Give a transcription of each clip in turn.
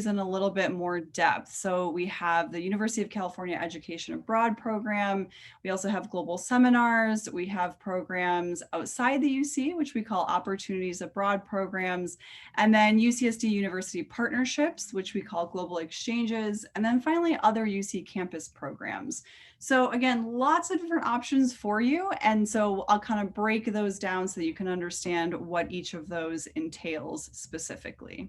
in a little bit more depth. So we have the University of California Education Abroad program. We also have global seminars. We have programs outside the UC, which we call Opportunities Abroad programs. And then UCSD University Partnerships, which we call Global Exchanges. And then finally, other UC campus programs. So again, lots of different options for you. And so I'll kind of break those down so that you can understand what each of those entails specifically.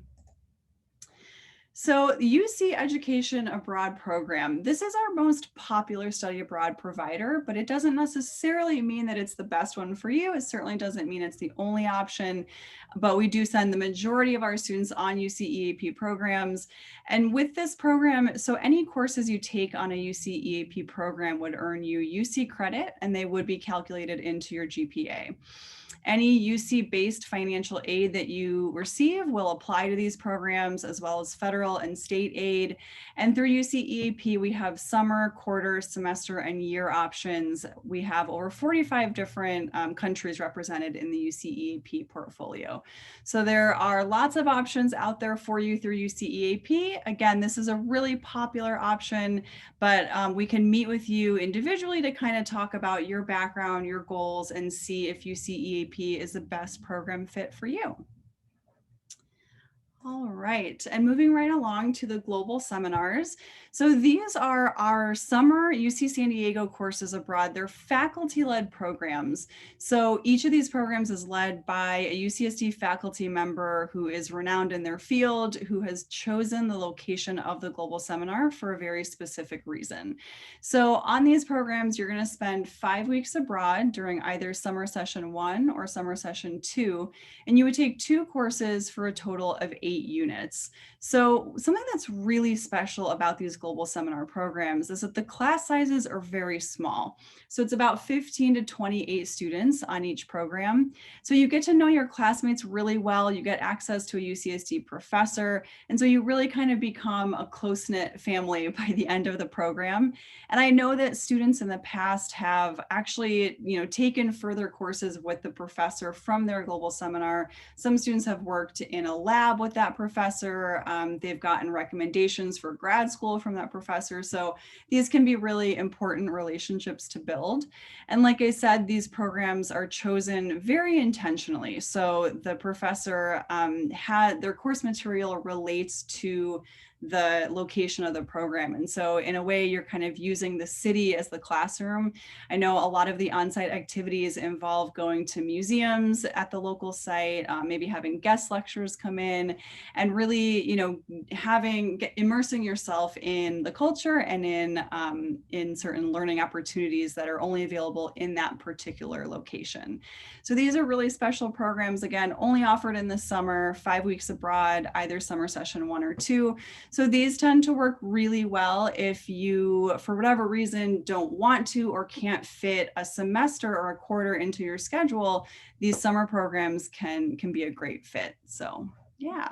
So the UC Education Abroad program, this is our most popular study abroad provider, but it doesn't necessarily mean that it's the best one for you. It certainly doesn't mean it's the only option, but we do send the majority of our students on UCEAP programs. And with this program, so any courses you take on a UCEAP program would earn you UC credit, and they would be calculated into your GPA. Any UC-based financial aid that you receive will apply to these programs, as well as federal and state aid. And through UCEAP, we have summer, quarter, semester, and year options. We have over 45 different countries represented in the UCEAP portfolio. So there are lots of options out there for you through UCEAP. Again, this is a really popular option, but we can meet with you individually to kind of talk about your background, your goals, and see if UCEAP is the best program fit for you. All right, and moving right along to the global seminars. So these are our summer UC San Diego courses abroad. They're faculty-led programs. So each of these programs is led by a UCSD faculty member who is renowned in their field, who has chosen the location of the global seminar for a very specific reason. So on these programs, you're going to spend 5 weeks abroad during either summer session 1 or summer session 2, and you would take 2 courses for a total of 8 units. So something that's really special about these global seminar programs is that the class sizes are very small. So it's about 15 to 28 students on each program. So you get to know your classmates really well. You get access to a UCSD professor. And so you really kind of become a close-knit family by the end of the program. And I know that students in the past have actually, taken further courses with the professor from their global seminar. Some students have worked in a lab with that professor. They've gotten recommendations for grad school from that professor. So these can be really important relationships to build. And like I said, these programs are chosen very intentionally. So the professor had their course material relates to the location of the program. And so in a way, you're kind of using the city as the classroom. I know a lot of the on-site activities involve going to museums at the local site, maybe having guest lecturers come in, and really, immersing yourself in the culture and in certain learning opportunities that are only available in that particular location. So these are really special programs, again, only offered in the summer, 5 weeks abroad, either summer session 1 or 2. So these tend to work really well if you, for whatever reason, don't want to or can't fit a semester or a quarter into your schedule. These summer programs can be a great fit. So yeah.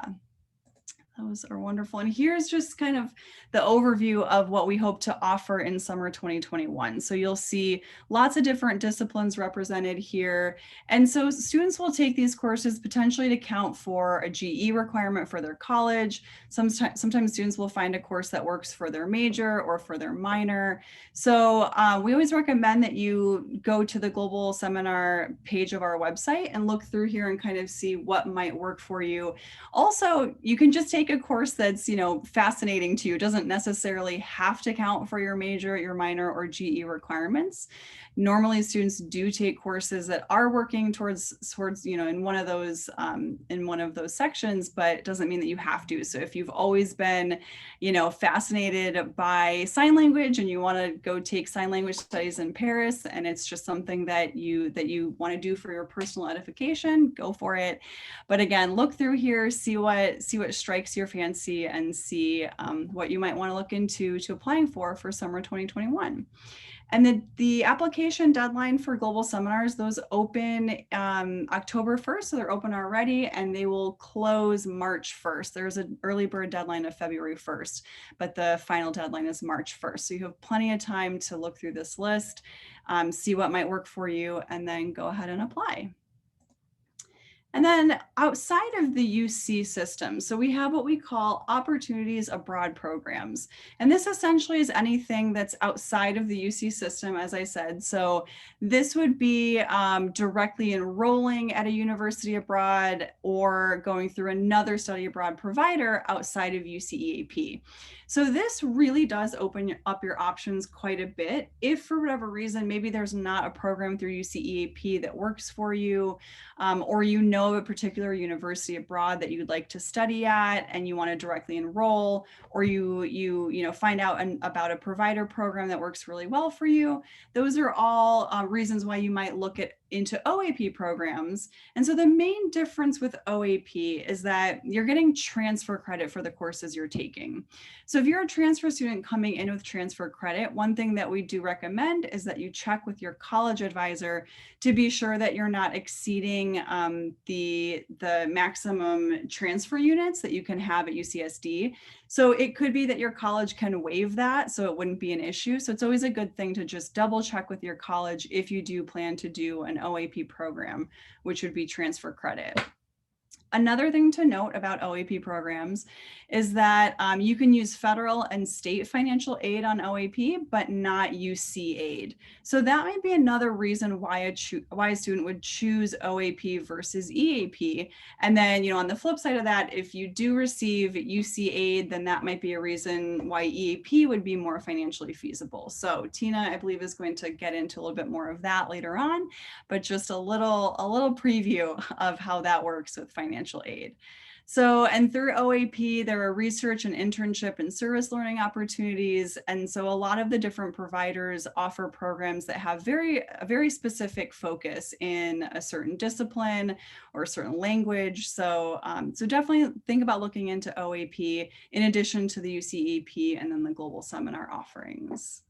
Those are wonderful. And here's just kind of the overview of what we hope to offer in summer 2021. So you'll see lots of different disciplines represented here. And so students will take these courses potentially to count for a GE requirement for their college. Sometimes students will find a course that works for their major or for their minor. So we always recommend that you go to the global seminar page of our website and look through here and kind of see what might work for you. Also, you can just take a course that's, fascinating to you. It doesn't necessarily have to count for your major, your minor, or GE requirements. Normally, students do take courses that are working towards in one of those sections, but it doesn't mean that you have to. So if you've always been, fascinated by sign language and you want to go take sign language studies in Paris, and it's just something that you want to do for your personal edification, go for it. But again, look through here, see what strikes your fancy, and see what you might want to look into applying for summer 2021. And the application deadline for global seminars, those open October 1st, so they're open already, and they will close March 1st. There's an early bird deadline of February 1st, but the final deadline is March 1st. So you have plenty of time to look through this list, see what might work for you, and then go ahead and apply. And then outside of the UC system, so we have what we call opportunities abroad programs. And this essentially is anything that's outside of the UC system, as I said. So this would be directly enrolling at a university abroad or going through another study abroad provider outside of UCEAP. So this really does open up your options quite a bit. If for whatever reason, maybe there's not a program through UCEAP that works for you, or you know of a particular university abroad that you'd like to study at and you want to directly enroll, or you find out about a provider program that works really well for you. Those are all reasons why you might look into OAP programs. And so the main difference with OAP is that you're getting transfer credit for the courses you're taking. So if you're a transfer student coming in with transfer credit, one thing that we do recommend is that you check with your college advisor to be sure that you're not exceeding the maximum transfer units that you can have at UCSD. So it could be that your college can waive that, so it wouldn't be an issue. So it's always a good thing to just double check with your college if you do plan to do an OAP program, which would be transfer credit. Another thing to note about OAP programs is that you can use federal and state financial aid on OAP, but not UC aid. So that might be another reason why a student would choose OAP versus EAP. And then, on the flip side of that, if you do receive UC aid, then that might be a reason why EAP would be more financially feasible. So Tina, I believe, is going to get into a little bit more of that later on, but just a little preview of how that works with financial aid. So, and through OAP, there are research and internship and service learning opportunities. And so a lot of the different providers offer programs that have a very specific focus in a certain discipline or a certain language. So, so definitely think about looking into OAP in addition to the UCEAP and then the global seminar offerings.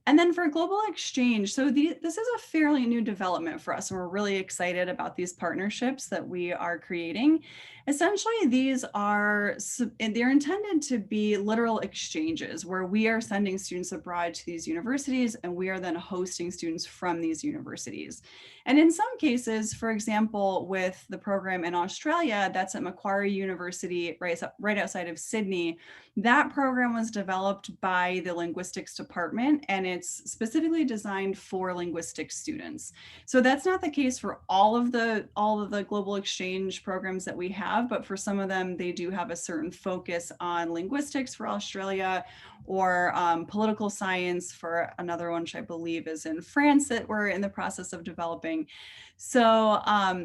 And then for global exchange, so this is a fairly new development for us, and we're really excited about these partnerships that we are creating. Essentially, they're intended to be literal exchanges where we are sending students abroad to these universities and we are then hosting students from these universities. And in some cases, for example, with the program in Australia, that's at Macquarie University, right outside of Sydney, that program was developed by the linguistics department, and it's specifically designed for linguistics students. So that's not the case for all of the global exchange programs that we have, but for some of them, they do have a certain focus on linguistics for Australia, or political science for another one, which I believe is in France, that we're in the process of developing. So,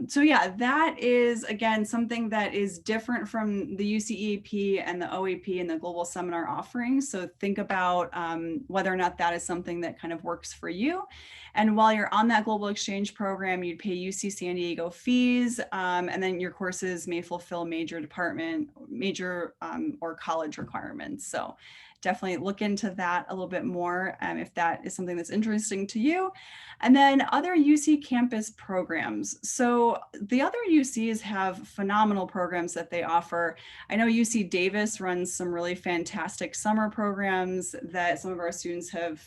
so yeah, that is, again, something that is different from the UCEAP and the OAP and the global seminar offerings. So think about whether or not that is something that kind of works for you. And while you're on that global exchange program, you'd pay UC San Diego fees, and then your courses may fulfill major or college requirements. So definitely look into that a little bit more if that is something that's interesting to you. And then other UC campus programs. So the other UCs have phenomenal programs that they offer. I know UC Davis runs some really fantastic summer programs that some of our students have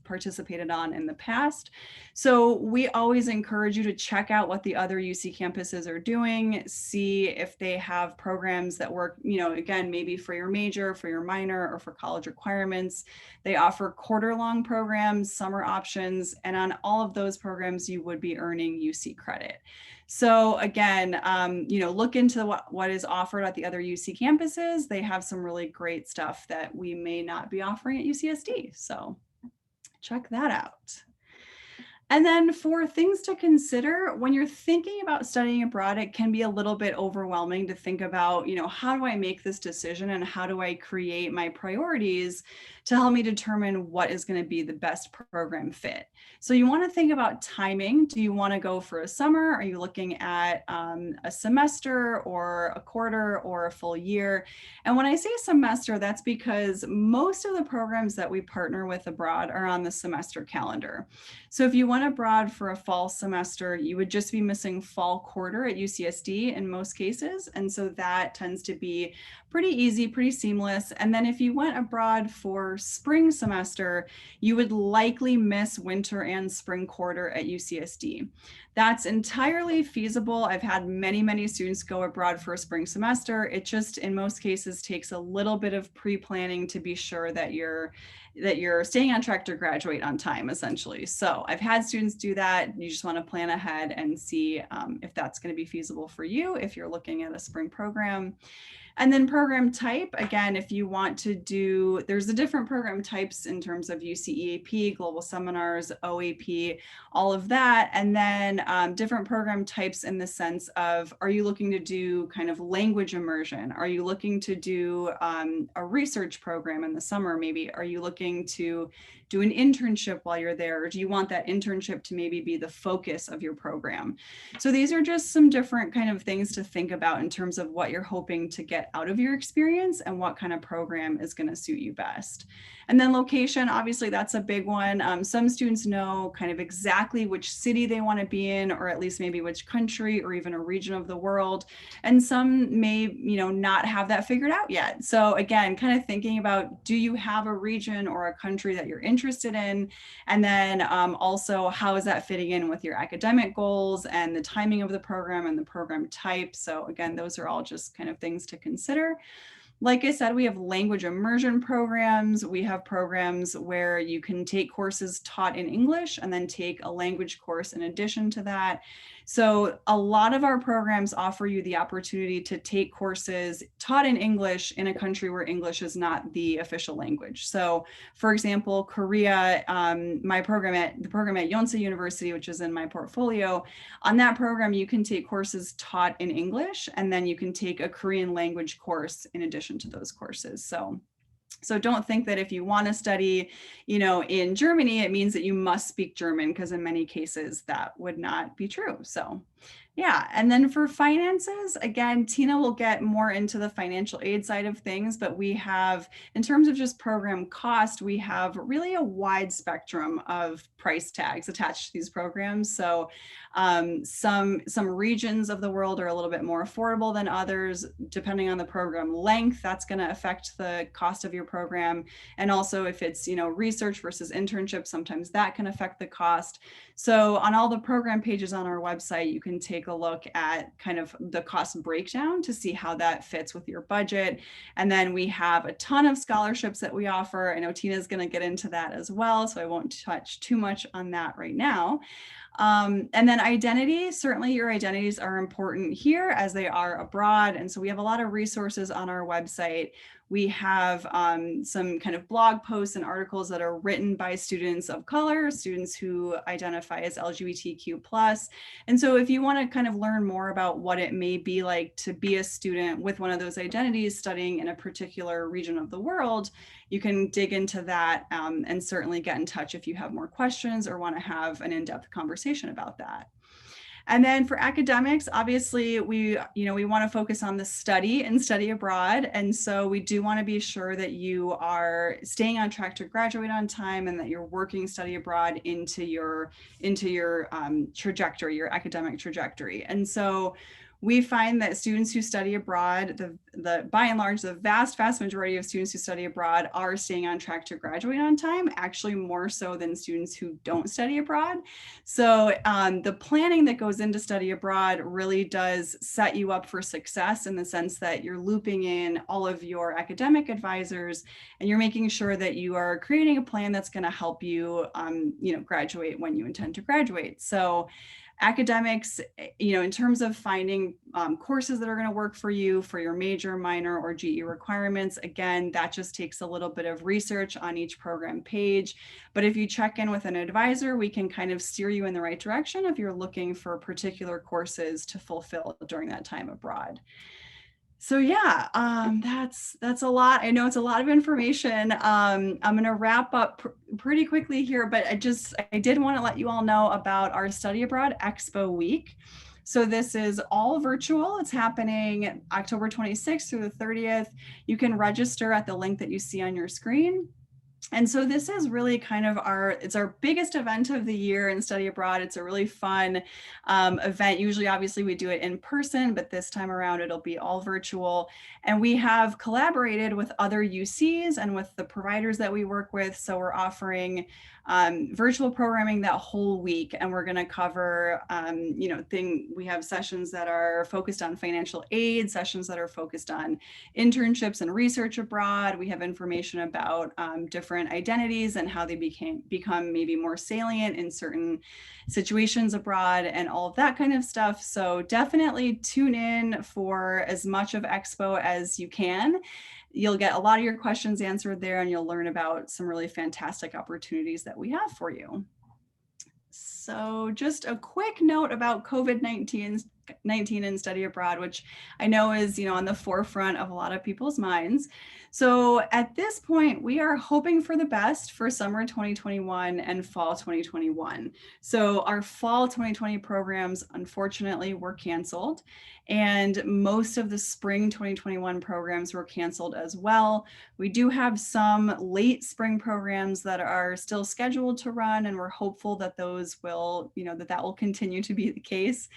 participated on in the past. So we always encourage you to check out what the other UC campuses are doing, see if they have programs that work, again, maybe for your major, for your minor, or for college requirements. They offer quarter-long programs, summer options, and on all of those programs, you would be earning UC credit. So again, look into what is offered at the other UC campuses. They have some really great stuff that we may not be offering at UCSD. So check that out. And then for things to consider when you're thinking about studying abroad, it can be a little bit overwhelming to think about, how do I make this decision and how do I create my priorities to help me determine what is going to be the best program fit. So you want to think about timing. Do you want to go for a summer? Are you looking at a semester or a quarter or a full year? And when I say semester, that's because most of the programs that we partner with abroad are on the semester calendar. So if you want went abroad for a fall semester, you would just be missing fall quarter at UCSD in most cases. And so that tends to be pretty easy, pretty seamless. And then if you went abroad for spring semester, you would likely miss winter and spring quarter at UCSD. That's entirely feasible. I've had many, many students go abroad for a spring semester. It just, in most cases, takes a little bit of pre-planning to be sure that you're staying on track to graduate on time, essentially. So I've had students do that. You just want to plan ahead and see if that's going to be feasible for you if you're looking at a spring program. And then program type, again, if you want to do, there's the different program types in terms of UCEAP, global seminars, OAP, all of that. And then different program types in the sense of, are you looking to do kind of language immersion? Are you looking to do a research program in the summer? Maybe are you looking to do an internship while you're there? Or do you want that internship to maybe be the focus of your program? So these are just some different kind of things to think about in terms of what you're hoping to get out of your experience and what kind of program is going to suit you best. And then location, obviously that's a big one. Some students know kind of exactly which city they want to be in, or at least maybe which country or even a region of the world. And some may, not have that figured out yet. So again, kind of thinking about, do you have a region or a country that you're interested in? And then also, how is that fitting in with your academic goals and the timing of the program and the program type? So again, those are all just kind of things to consider. Like I said, we have language immersion programs. We have programs where you can take courses taught in English and then take a language course in addition to that. So a lot of our programs offer you the opportunity to take courses taught in English in a country where English is not the official language. So for example, Korea, the program at Yonsei University, which is in my portfolio, on that program, you can take courses taught in English, and then you can take a Korean language course in addition to those courses. So don't think that if you want to study, in Germany, it means that you must speak German, because in many cases that would not be true. So yeah. And then for finances, again, Tina will get more into the financial aid side of things, but we have, in terms of just program cost, we have really a wide spectrum of price tags attached to these programs. So some regions of the world are a little bit more affordable than others, depending on the program length. That's going to affect the cost of your program. And also if it's, research versus internship, sometimes that can affect the cost. So on all the program pages on our website, you can take a look at kind of the cost breakdown to see how that fits with your budget. And then we have a ton of scholarships that we offer. I know Tina's going to get into that as well, so I won't touch too much on that right now. And then identity, certainly your identities are important here as they are abroad. And so we have a lot of resources on our website. We have some kind of blog posts and articles that are written by students of color, students who identify as LGBTQ+. And so if you want to kind of learn more about what it may be like to be a student with one of those identities studying in a particular region of the world, you can dig into that and certainly get in touch if you have more questions or want to have an in-depth conversation about that. And then for academics, obviously, we want to focus on the study and study abroad. And so we do want to be sure that you are staying on track to graduate on time and that you're working study abroad into your trajectory, your academic trajectory. And so we find that students who study abroad, by and large, the vast majority of students who study abroad are staying on track to graduate on time, actually more so than students who don't study abroad. So the planning that goes into study abroad really does set you up for success in the sense that you're looping in all of your academic advisors and you're making sure that you are creating a plan that's going to help you, graduate when you intend to graduate. So academics, in terms of finding courses that are going to work for you for your major, minor, or GE requirements, again, that just takes a little bit of research on each program page. But if you check in with an advisor, we can kind of steer you in the right direction if you're looking for particular courses to fulfill during that time abroad. So yeah, that's a lot. I know it's a lot of information. I'm going to wrap up pretty quickly here, but I did want to let you all know about our Study Abroad Expo Week. So this is all virtual. It's happening October 26th through the 30th. You can register at the link that you see on your screen. And so this is really kind of it's our biggest event of the year in study abroad. It's a really fun event. Usually, obviously, we do it in person, but this time around it'll be all virtual. And we have collaborated with other UCs and with the providers that we work with. So we're offering virtual programming that whole week, and we're going to cover, we have sessions that are focused on financial aid, sessions that are focused on internships and research abroad. We have information about different identities and how they become maybe more salient in certain situations abroad and all of that kind of stuff. So definitely tune in for as much of Expo as you can. You'll get a lot of your questions answered there, and you'll learn about some really fantastic opportunities that we have for you. So just a quick note about COVID-19 and study abroad, which I know is, on the forefront of a lot of people's minds. So at this point, we are hoping for the best for summer 2021 and fall 2021. So our fall 2020 programs, unfortunately, were canceled, and most of the spring 2021 programs were canceled as well. We do have some late spring programs that are still scheduled to run, and we're hopeful that those will, that will continue to be the case.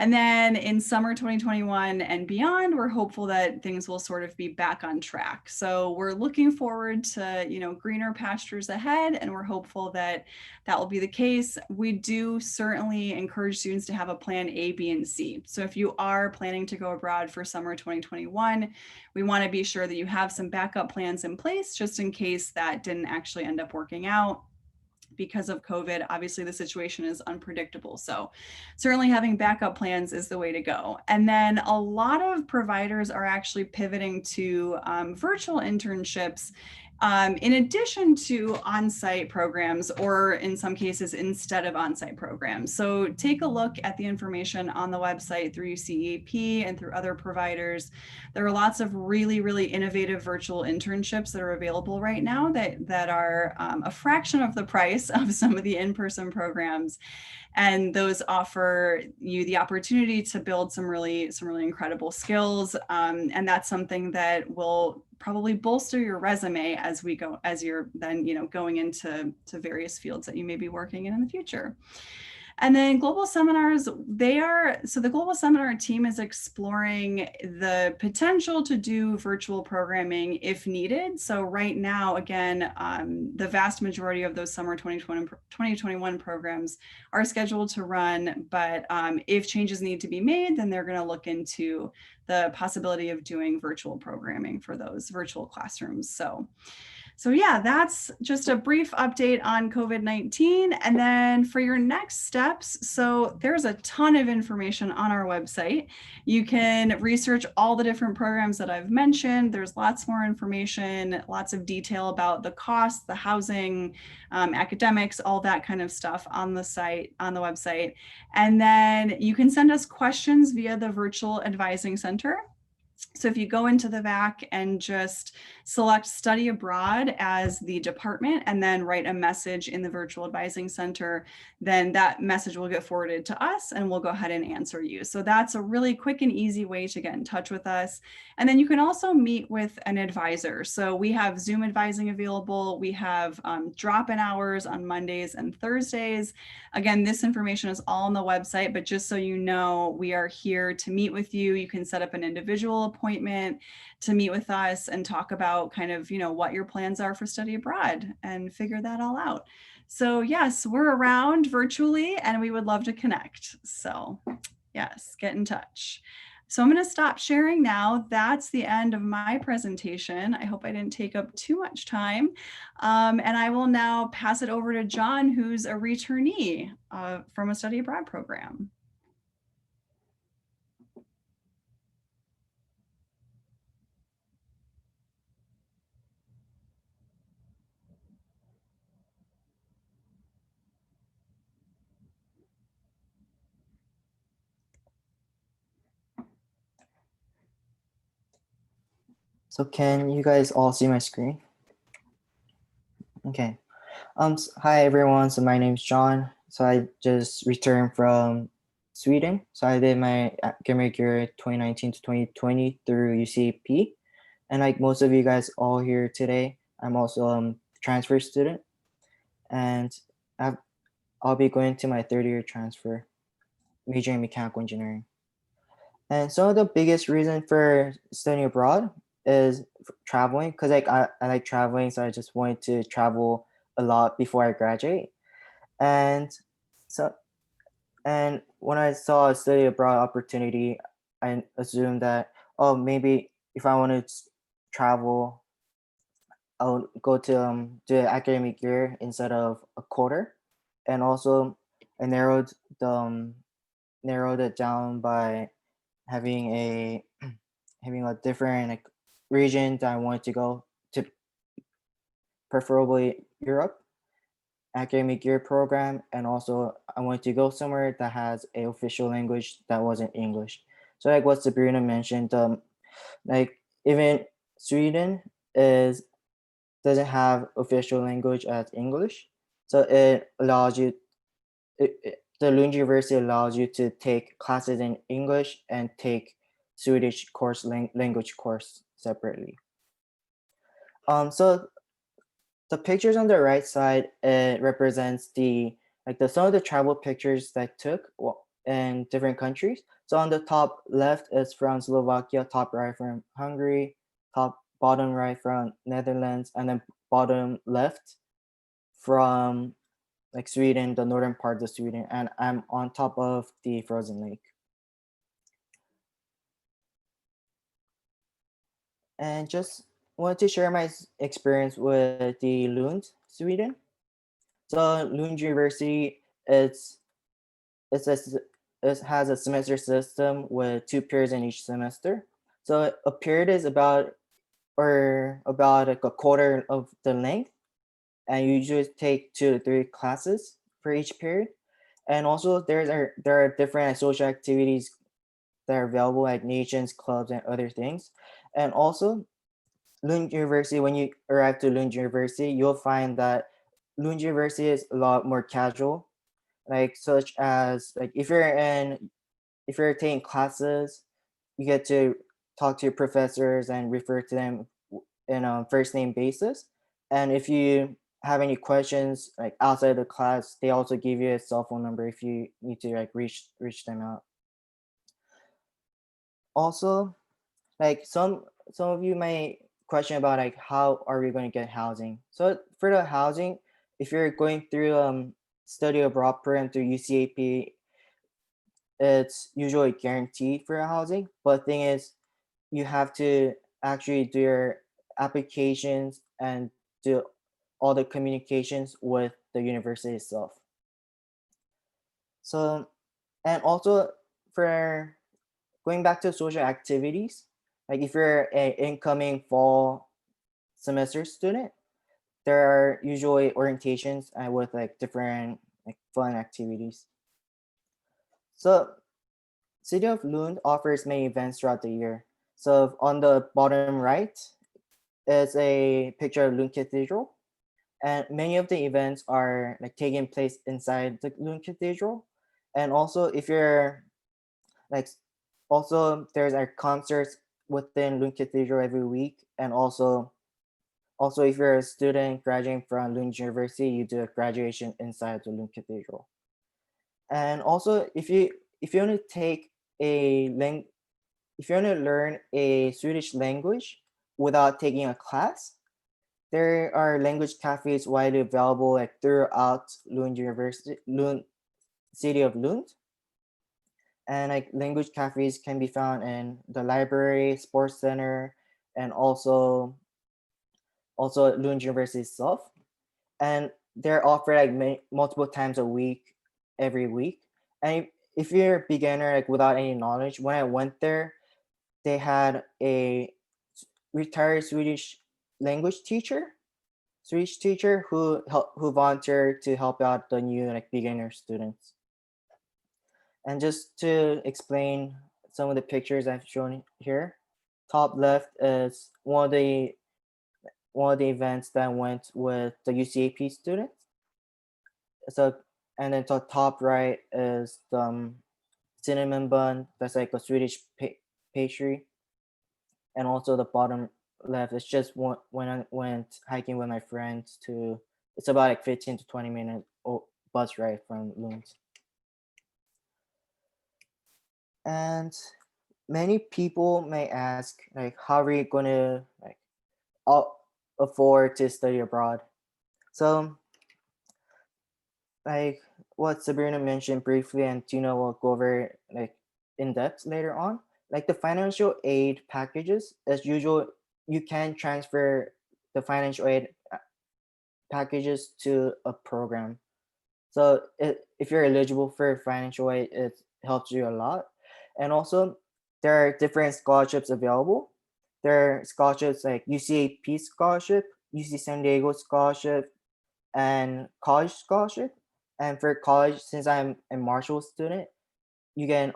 And then in summer 2021 and beyond, we're hopeful that things will sort of be back on track. So we're looking forward to, greener pastures ahead, and we're hopeful that that will be the case. We do certainly encourage students to have a plan A, B, and C. So if you are planning to go abroad for summer 2021, we want to be sure that you have some backup plans in place just in case that didn't actually end up working out. Because of COVID, obviously the situation is unpredictable. So certainly having backup plans is the way to go. And then a lot of providers are actually pivoting to virtual internships in addition to on-site programs, or in some cases instead of on-site programs. So take a look at the information on the website through UCEAP and through other providers. There are lots of really, really innovative virtual internships that are available right now that are a fraction of the price of some of the in-person programs. And those offer you the opportunity to build some really incredible skills. And that's something that will probably bolster your resume as you're then, going into various fields that you may be working in the future. And then global seminars, the global seminar team is exploring the potential to do virtual programming if needed. So right now, again, the vast majority of those summer 2021 programs are scheduled to run, but if changes need to be made, then they're going to look into the possibility of doing virtual programming for those virtual classrooms. So yeah, that's just a brief update on COVID-19. And then for your next steps, so there's a ton of information on our website. You can research all the different programs that I've mentioned. There's lots more information, lots of detail about the costs, the housing, academics, all that kind of stuff on the website. And then you can send us questions via the Virtual Advising Center. So if you go into the VAC and just select study abroad as the department and then write a message in the virtual advising center, then that message will get forwarded to us and we'll go ahead and answer you. So that's a really quick and easy way to get in touch with us. And then you can also meet with an advisor. So we have Zoom advising available. We have drop-in hours on Mondays and Thursdays. Again, this information is all on the website, but just so you know, we are here to meet with you. You can set up an individual appointment to meet with us and talk about kind of, what your plans are for study abroad and figure that all out. So yes, we're around virtually and we would love to connect. So yes, get in touch. So I'm going to stop sharing now. That's the end of my presentation. I hope I didn't take up too much time. And I will now pass it over to John, who's a returnee from a study abroad program. So can you guys all see my screen? Okay. Hi everyone. So my name is John. So I just returned from Sweden. So I did my academic year 2019 to 2020 through UCEAP. And like most of you guys all here today, I'm also transfer student, and I've, I'll be going to my third year transfer, majoring in mechanical engineering. And some of the biggest reason for studying abroad is traveling, because I like traveling, so I just wanted to travel a lot before I graduate. And so and when I saw a study abroad opportunity, I assumed that, oh, maybe if I want to travel, I'll go to do an academic year instead of a quarter. And also I narrowed it down by having a having a different like region that I wanted to go to, preferably Europe academic year program, and also I wanted to go somewhere that has a official language that wasn't English. So like what Sabrina mentioned, like even Sweden is doesn't have official language as English, so it allows you the Lund University allows you to take classes in English and take Swedish course language course separately. So the pictures on the right side, it represents the some of the travel pictures that I took in different countries. So on the top left is from Slovakia, top right from Hungary, top bottom right from Netherlands, and then bottom left from like Sweden, the northern part of Sweden, and I'm on top of the frozen lake. And just wanted to share my experience with the Lund, Sweden. So Lund University, it's a, it has a semester system with 2 periods in each semester. So a period is about like a quarter of the length, and you usually take 2 to 3 classes for each period. And also there are different social activities that are available, like nations, clubs, and other things. And also Lund University, when you arrive to Lund University, you'll find that Lund University is a lot more casual, like such as like if you're taking classes, you get to talk to your professors and refer to them in a first name basis. And if you have any questions like outside the class, they also give you a cell phone number if you need to like reach them out. Also, like some of you may question about like how are we going to get housing. So for the housing, if you're going through study abroad program through UCEAP, it's usually guaranteed for housing. But thing is, you have to actually do your applications and do all the communications with the university itself. So, and also for going back to social activities, like if you're an incoming fall semester student, there are usually orientations with like different like fun activities. So City of Lund offers many events throughout the year. So on the bottom right is a picture of Lund Cathedral, and many of the events are like taking place inside the Lund Cathedral. And also if you're like also there's like concerts within Lund Cathedral every week, and also if you're a student graduating from Lund University, you do a graduation inside the Lund Cathedral. And also if you want to take if you want to learn a Swedish language without taking a class, there are language cafes widely available like throughout Lund city of Lund. And like language cafes can be found in the library, sports center, and also at Lund University itself. And they're offered like multiple times a week, every week. And if you're a beginner, like without any knowledge, when I went there, they had a retired language teacher, Swedish teacher who volunteered to help out the new like beginner students. And just to explain some of the pictures I've shown here, top left is one of the events that went with the UCAP students. So, and then the top right is the cinnamon bun. That's like a Swedish pastry. And also the bottom left. It's just when I went hiking with my friends to. It's about like 15 to 20 minute bus ride from Lund. And many people may ask, like, how are you gonna like afford to study abroad? So, like what Sabrina mentioned briefly, and Tina will go over like in depth later on. Like the financial aid packages, as usual, you can transfer the financial aid packages to a program. So if you're eligible for financial aid, it helps you a lot. And also, there are different scholarships available. There are scholarships like UCAP scholarship, UC San Diego scholarship, and college scholarship. And for college, since I'm a Marshall student, you can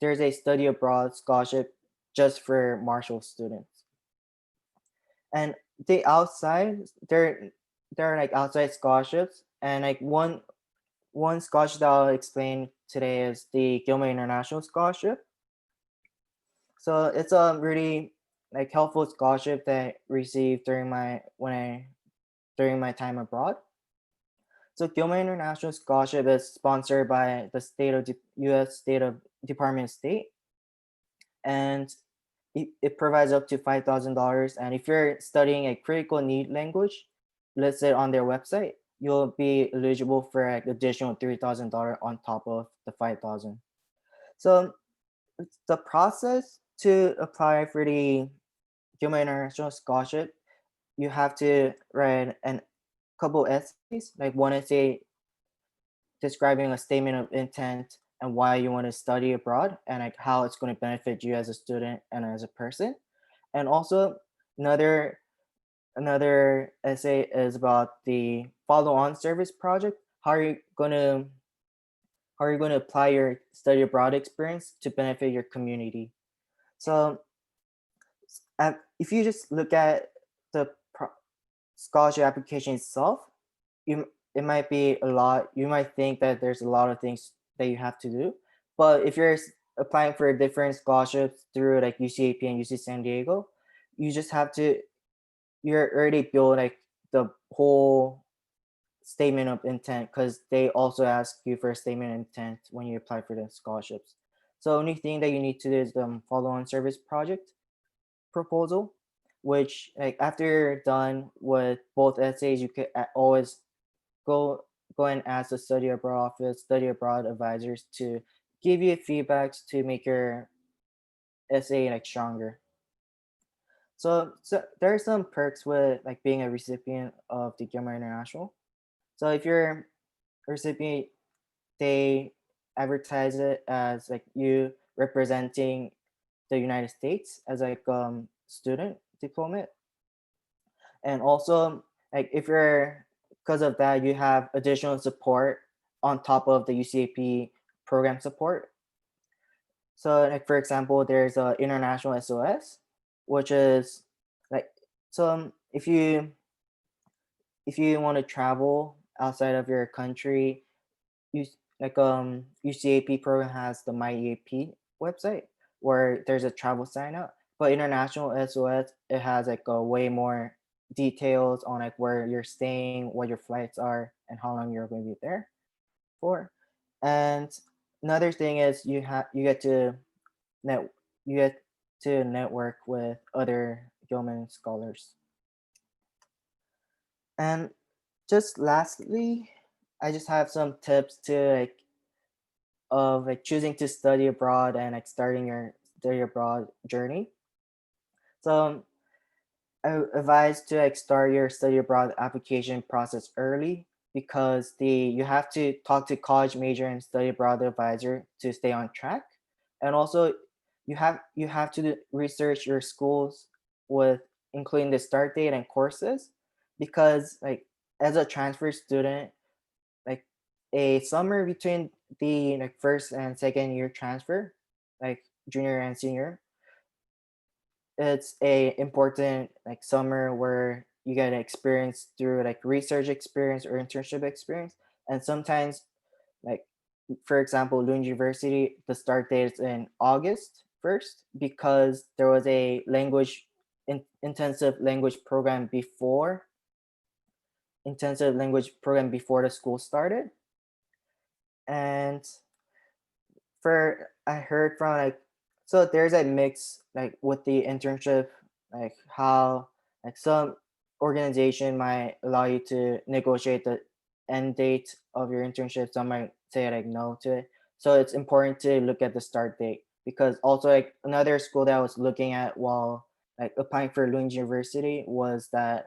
there's a study abroad scholarship just for Marshall students. And the outside, there are like outside scholarships, and like one scholarship that I'll explain today is the Gilman International Scholarship. So it's a really like helpful scholarship that I received during my time abroad. So Gilman International Scholarship is sponsored by the U.S. State of Department of State, and it provides up to $5,000. And if you're studying a critical need language listed on their website, you'll be eligible for like additional $3,000 on top of the 5,000. So the process to apply for the Gilman International Scholarship, you have to write a couple essays, like one essay describing a statement of intent and why you want to study abroad and like how it's going to benefit you as a student and as a person. And also another another essay is about the follow-on service project. How are you going to apply your study abroad experience to benefit your community? So if you just look at the scholarship application itself, it might be a lot. You might think that there's a lot of things that you have to do, but if you're applying for different scholarships through like UCAP and UC San Diego, you just have to you're already build like the whole statement of intent because they also ask you for a statement of intent when you apply for the scholarships. So only thing that you need to do is the follow-on service project proposal, which like after you're done with both essays, you could always go and ask the study abroad office, study abroad advisors to give you feedbacks to make your essay like stronger. So there are some perks with like being a recipient of the Gilman International. So if you're a recipient, they advertise it as like you representing the United States as like student diplomat. And also like if you're because of that you have additional support on top of the UCAP program support. So like for example, there's a international SOS, which is like if you want to travel outside of your country, you like UCAP program has the My EAP website where there's a travel sign up. But international SOS it has like a way more details on like where you're staying, what your flights are, and how long you're going to be there for. And another thing is you get to net you get to network with other Gilman scholars. And just lastly, I just have some tips to like choosing to study abroad and like starting your study abroad journey. So I advise to like start your study abroad application process early because the you have to talk to college major and study abroad advisor to stay on track. And also you have to research your schools with including the start date and courses because like as a transfer student like a summer between the like first and second year transfer like junior and senior, it's a important like summer where you get experience through like research experience or internship experience. And sometimes like for example Lund University the start date is in August 1st because there was a language intensive language program before the school started. And for I heard from like, so there's a mix like with the internship, like how like some organization might allow you to negotiate the end date of your internship, some might say like no to it. So it's important to look at the start date, because also like another school that I was looking at while like applying for Lund University was a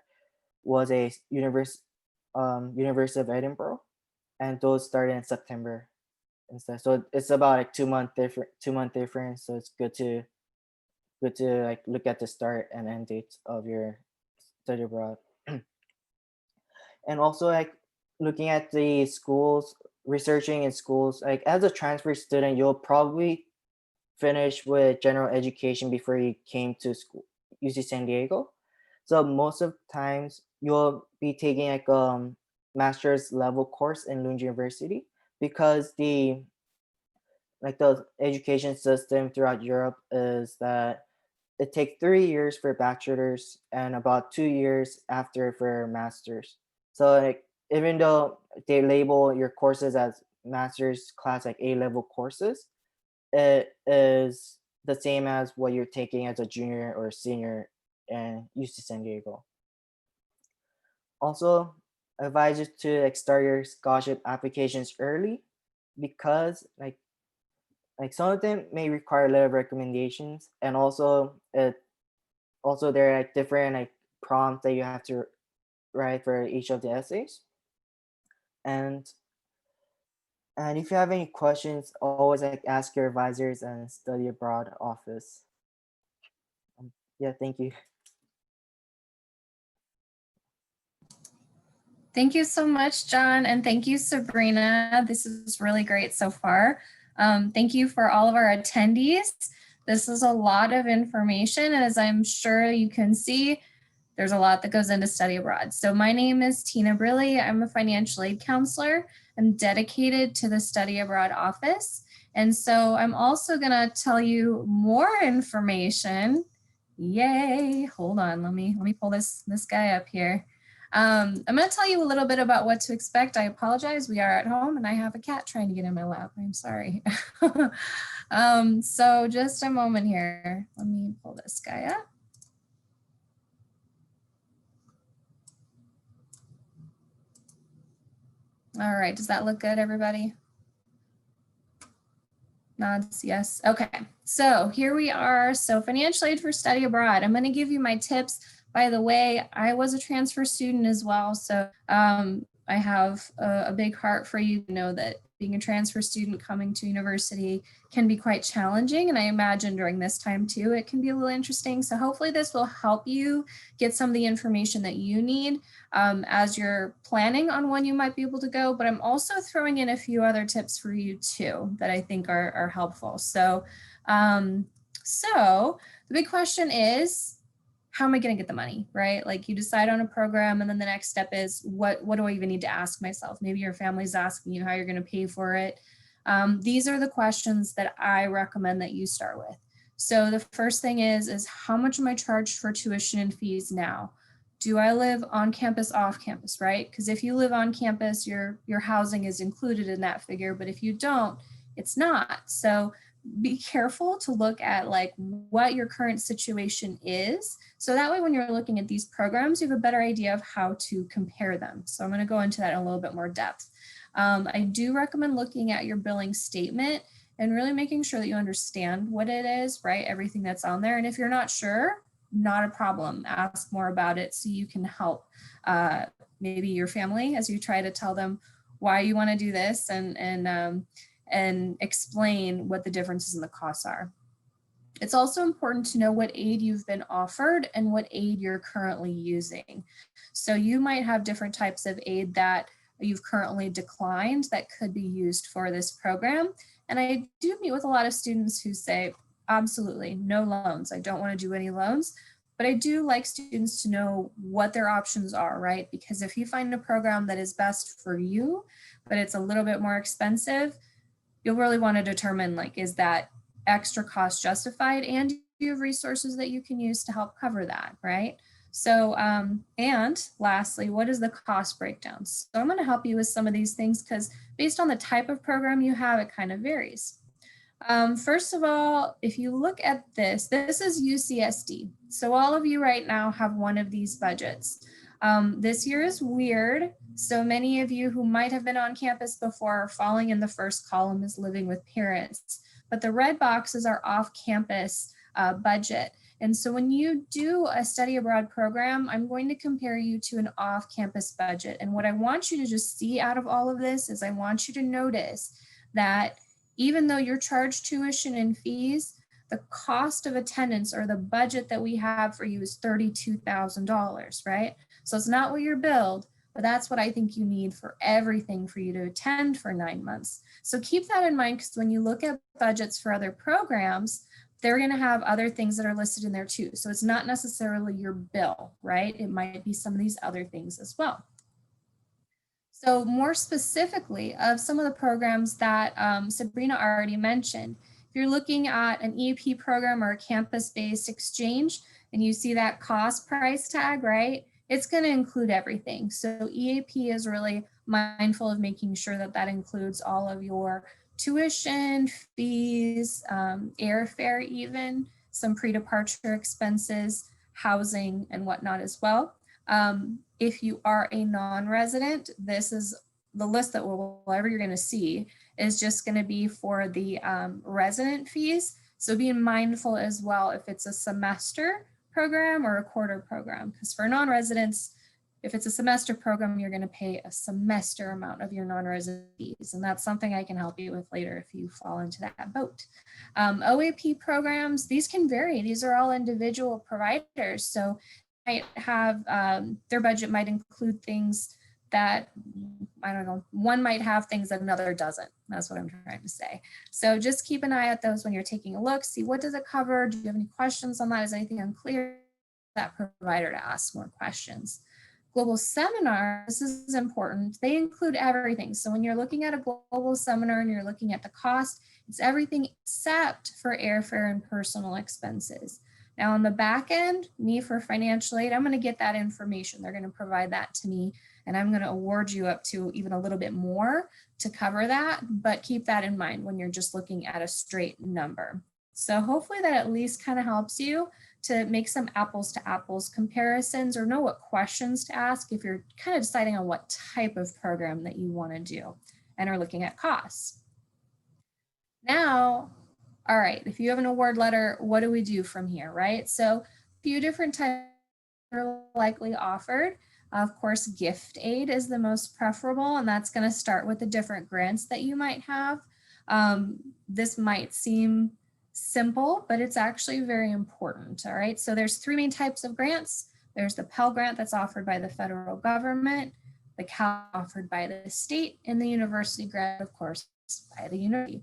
University of Edinburgh, and those started in September and stuff. So it's about like 2 month difference. So it's good to like look at the start and end dates of your study abroad. And also like looking at the schools, researching in schools, like as a transfer student, you'll probably finish with general education before you came to school, UC San Diego. So most of times you'll be taking like master's level course in Lund University, because the education system throughout Europe is that it takes 3 years for bachelor's and about 2 years after for master's. So like even though they label your courses as master's class like A level courses, it is the same as what you're taking as a junior or senior in UC San Diego. Also, I advise you to like start your scholarship applications early, because like some of them may require a lot of recommendations, and also there are like different like prompts that you have to write for each of the essays. And if you have any questions, always like ask your advisors and study abroad office. Yeah, thank you. Thank you so much, John, and thank you, Sabrina. This is really great so far. Thank you for all of our attendees. This is a lot of information, and as I'm sure you can see, there's a lot that goes into study abroad. So my name is Tina Briley. I'm a financial aid counselor. I'm dedicated to the study abroad office. And so I'm also gonna tell you more information. Yay, hold on, let me pull this guy up here. I'm gonna tell you a little bit about what to expect. I apologize, we are at home and I have a cat trying to get in my lap, I'm sorry. So just a moment here. Let me pull this guy up. All right, does that look good, everybody? Nods, yes. Okay, so here we are. So financial aid for study abroad. I'm gonna give you my tips. By the way, I was a transfer student as well. So I have a big heart for you to know that being a transfer student coming to university can be quite challenging. And I imagine during this time too, it can be a little interesting. So hopefully this will help you get some of the information that you need as you're planning on when you might be able to go. But I'm also throwing in a few other tips for you too that I think are helpful. So, so the big question is, how am I going to get the money, right? Like you decide on a program and then the next step is what do I even need to ask myself? Maybe your family's asking you how you're going to pay for it. These are the questions that I recommend that you start with. So the first thing is how much am I charged for tuition and fees now? Do I live on campus, off campus, right? Because if you live on campus, your housing is included in that figure, but if you don't, it's not. So be careful to look at like what your current situation is. So that way, when you're looking at these programs, you have a better idea of how to compare them. So I'm going to go into that in a little bit more depth. I do recommend looking at your billing statement and really making sure that you understand what it is, right? Everything that's on there. And if you're not sure, not a problem. Ask more about it so you can help maybe your family as you try to tell them why you want to do this and explain what the differences in the costs are. It's also important to know what aid you've been offered and what aid you're currently using. So you might have different types of aid that you've currently declined that could be used for this program. And I do meet with a lot of students who say, absolutely, no loans. I don't want to do any loans. But I do like students to know what their options are, right? Because if you find a program that is best for you, but it's a little bit more expensive, you'll really want to determine like, is that extra cost justified? And you have resources that you can use to help cover that, right? So, and lastly, what is the cost breakdown? So I'm going to help you with some of these things because based on the type of program you have, it kind of varies. First of all, if you look at this, this is UCSD. So all of you right now have one of these budgets. This year is weird. So many of you who might have been on campus before are falling in the first column as living with parents, but the red boxes are off-campus budget. And so when you do a study abroad program, I'm going to compare you to an off-campus budget. And what I want you to just see out of all of this is I want you to notice that even though you're charged tuition and fees, the cost of attendance or the budget that we have for you is $32,000, right? So it's not what you're billed, but that's what I think you need for everything for you to attend for 9 months. So keep that in mind, because when you look at budgets for other programs, they're going to have other things that are listed in there too. So it's not necessarily your bill, right? It might be some of these other things as well. So more specifically of some of the programs that Sabrina already mentioned, if you're looking at an EAP program or a campus-based exchange and you see that cost price tag, right? It's going to include everything. So EAP is really mindful of making sure that that includes all of your tuition, fees, airfare even, some pre-departure expenses, housing and whatnot as well. If you are a non-resident, this is the list that whatever you're going to see is just going to be for the resident fees. So being mindful as well if it's a semester program or a quarter program, because for non-residents, if it's a semester program, you're going to pay a semester amount of your non-resident fees. And that's something I can help you with later if you fall into that boat. OAP programs, these can vary. These are all individual providers. So might have their budget might include things that, I don't know, one might have things that another doesn't. That's what I'm trying to say. So just keep an eye at those when you're taking a look, see what does it cover? Do you have any questions on that? Is anything unclear? That provider to ask more questions. Global seminars, this is important. They include everything. So when you're looking at a global seminar and you're looking at the cost, it's everything except for airfare and personal expenses. Now on the back end, me for financial aid, I'm going to get that information. They're going to provide that to me and I'm going to award you up to even a little bit more to cover that, but keep that in mind when you're just looking at a straight number. So hopefully that at least kind of helps you to make some apples to apples comparisons or know what questions to ask if you're kind of deciding on what type of program that you want to do and are looking at costs. Now, all right, if you have an award letter, what do we do from here, right? So a few different types are likely offered. Of course, gift aid is the most preferable, and that's going to start with the different grants that you might have. This might seem simple, but it's actually very important, all right? So there's three main types of grants. There's the Pell Grant that's offered by the federal government, the Cal offered by the state, and the university grant, of course, by the university.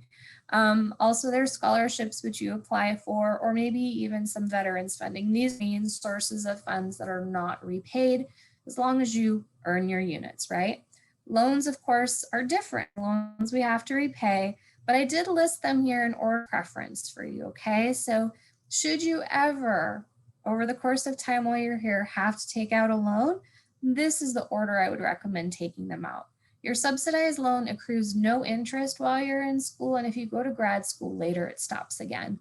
Also, there's scholarships which you apply for, or maybe even some veterans funding. These mean sources of funds that are not repaid as long as you earn your units, right? Loans, of course, are different. Loans we have to repay, but I did list them here in order of preference for you, okay? So should you ever, over the course of time while you're here, have to take out a loan, this is the order I would recommend taking them out. Your subsidized loan accrues no interest while you're in school, and if you go to grad school later, it stops again.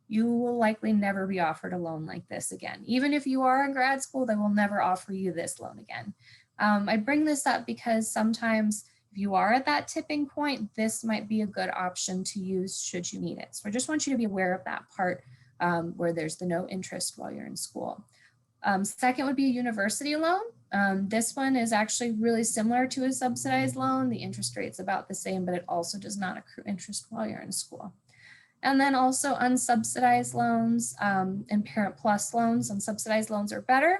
You will likely never be offered a loan like this again. Even if you are in grad school, they will never offer you this loan again. I bring this up because sometimes if you are at that tipping point, this might be a good option to use should you need it. So I just want you to be aware of that part where there's the no interest while you're in school. Second would be a university loan. This one is actually really similar to a subsidized loan. The interest rate's about the same, but it also does not accrue interest while you're in school. And then also unsubsidized loans and Parent Plus loans. Unsubsidized loans are better,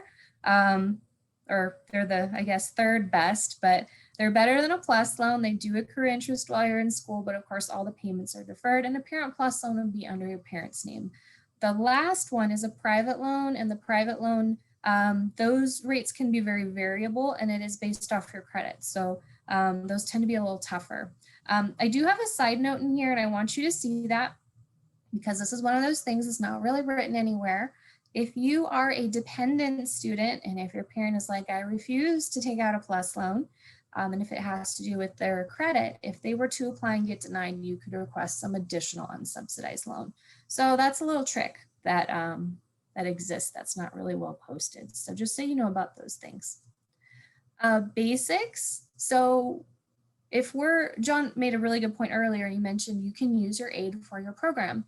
or they're the, I guess, third best, but they're better than a plus loan. They do accrue interest while you're in school, but of course all the payments are deferred, and a Parent Plus loan would be under your parent's name. The last one is a private loan, and the private loan, those rates can be very variable, and it is based off your credit. So those tend to be a little tougher. I do have a side note in here, and I want you to see that. because this is one of those things that's not really written anywhere. If you are a dependent student, and if your parent is like, I refuse to take out a PLUS loan, and if it has to do with their credit, if they were to apply and get denied, you could request some additional unsubsidized loan. So that's a little trick that, that exists that's not really well posted. So just so you know about those things. Basics. So John made a really good point earlier. You mentioned you can use your aid for your program.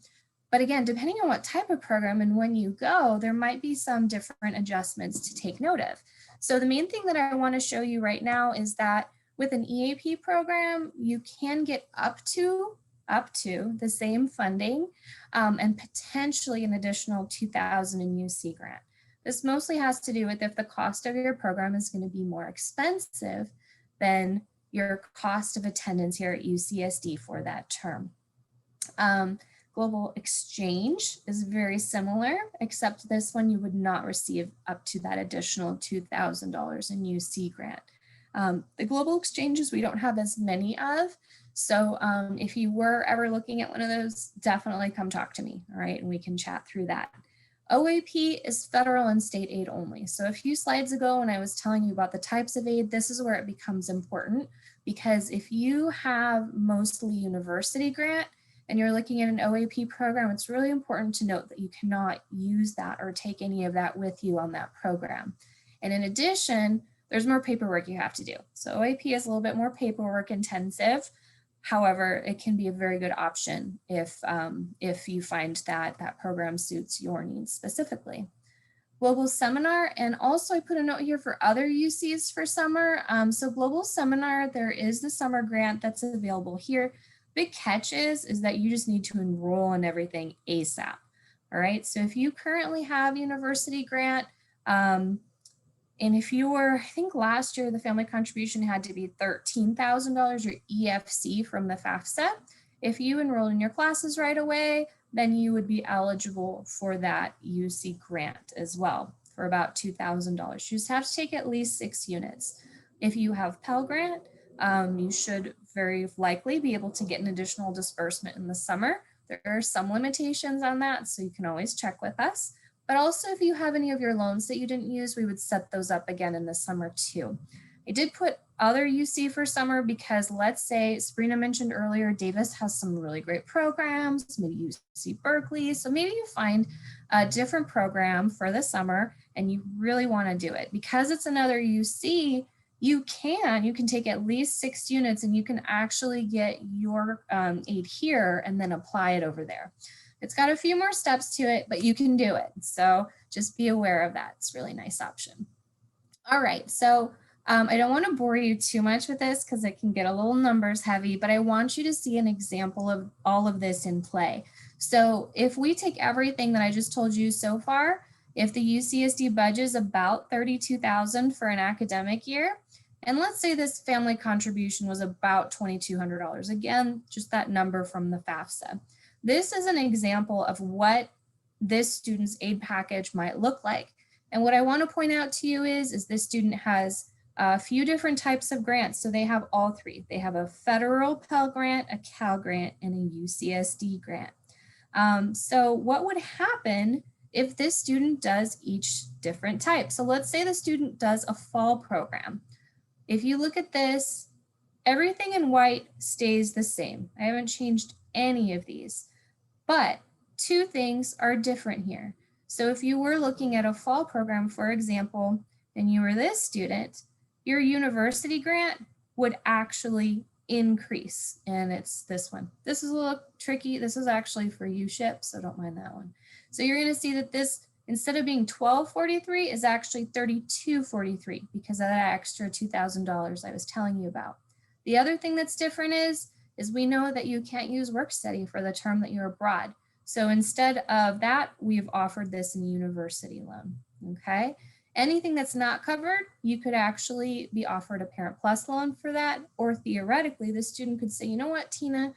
But again, depending on what type of program and when you go, there might be some different adjustments to take note of. So the main thing that I want to show you right now is that with an EAP program, you can get up to the same funding and potentially an additional $2,000 in UC grant. This mostly has to do with if the cost of your program is going to be more expensive than your cost of attendance here at UCSD for that term. Global exchange is very similar, except this one you would not receive up to that additional $2,000 in UC grant. The global exchanges we don't have as many of, so if you were ever looking at one of those, definitely come talk to me, all right, and we can chat through that. OAP is federal and state aid only. So a few slides ago when I was telling you about the types of aid, this is where it becomes important, because if you have mostly university grant and you're looking at an OAP program, it's really important to note that you cannot use that or take any of that with you on that program. And in addition, there's more paperwork you have to do. So OAP is a little bit more paperwork intensive. However, it can be a very good option if you find that that program suits your needs specifically. Global Seminar, and also I put a note here for other UCs for summer. So Global Seminar, there is the summer grant that's available here. Big catch is that you just need to enroll in everything ASAP. All right, so if you currently have university grant, and if you were, I think last year, the family contribution had to be $13,000 or EFC from the FAFSA. If you enrolled in your classes right away, then you would be eligible for that UC grant as well for about $2,000. You just have to take at least 6 units. If you have Pell Grant, you should very likely be able to get an additional disbursement in the summer. There are some limitations on that, so you can always check with us. But also if you have any of your loans that you didn't use, we would set those up again in the summer too. I did put other UC for summer because let's say Sabrina mentioned earlier, Davis has some really great programs, maybe UC Berkeley. So maybe you find a different program for the summer and you really want to do it. Because it's another UC, you can take at least 6 units and you can actually get your aid here and then apply it over there. It's got a few more steps to it, but you can do it. So just be aware of that. It's a really nice option. All right, so I don't want to bore you too much with this because it can get a little numbers heavy, but I want you to see an example of all of this in play. So if we take everything that I just told you so far, if the UCSD budget is about $32,000 for an academic year, and let's say this family contribution was about $2,200, again, just that number from the FAFSA. This is an example of what this student's aid package might look like. And what I want to point out to you is this student has a few different types of grants. So they have all 3. They have a federal Pell Grant, a Cal Grant, and a UCSD grant. So what would happen if this student does each different type? So let's say the student does a fall program. If you look at this, everything in white stays the same. I haven't changed any of these, but 2 things are different here. So if you were looking at a fall program, for example, and you were this student, your university grant would actually increase, and it's this one. This is a little tricky. This is actually for UCEAP, so don't mind that one. So you're going to see that this, instead of being $1,243, is actually $3,243 because of that extra $2,000 I was telling you about. The other thing that's different is we know that you can't use work study for the term that you're abroad. So instead of that, we've offered this in university loan, okay? Anything that's not covered, you could actually be offered a Parent Plus loan for that, or theoretically, the student could say, you know what, Tina,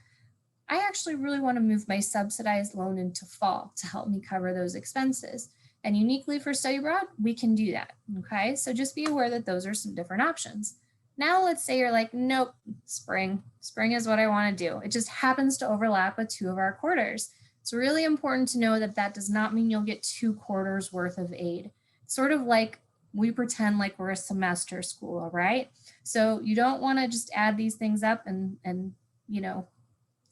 I actually really want to move my subsidized loan into fall to help me cover those expenses. And uniquely for study abroad, we can do that, okay? So just be aware that those are some different options. Now let's say you're like, nope, spring is what I want to do. It just happens to overlap with 2 of our quarters. It's It's really important to know that that does not mean you'll get 2 quarters worth of aid. It's sort of like we pretend like we're a semester school, all right? So you don't want to just add these things up and you know,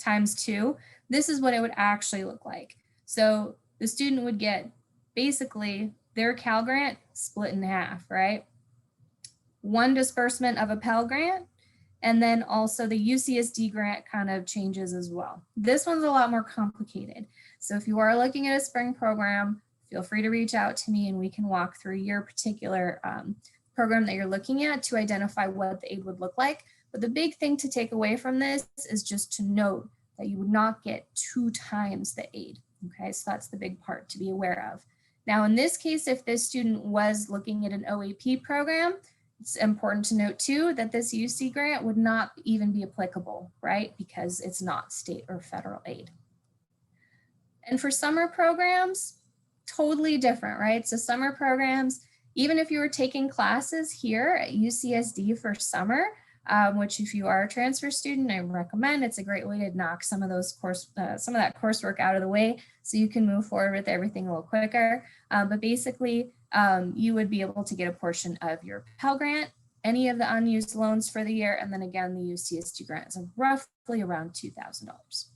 times 2. This is what it would actually look like. So the student would get basically their Cal grant split in half, right? 1 disbursement of a Pell Grant, and then also the UCSD grant kind of changes as well. This one's a lot more complicated. So if you are looking at a spring program, feel free to reach out to me and we can walk through your particular program that you're looking at to identify what the aid would look like. But the big thing to take away from this is just to note that you would not get 2 times the aid. Okay, so that's the big part to be aware of. Now, in this case, if this student was looking at an OAP program, it's important to note too that this UC grant would not even be applicable, right? Because it's not state or federal aid. And for summer programs, totally different, right? So summer programs, even if you were taking classes here at UCSD for summer, which if you are a transfer student, I recommend. It's a great way to knock some of those some of that coursework out of the way so you can move forward with everything a little quicker. But basically, you would be able to get a portion of your Pell Grant, any of the unused loans for the year, and then again, the UCSD grant is roughly around $2,000.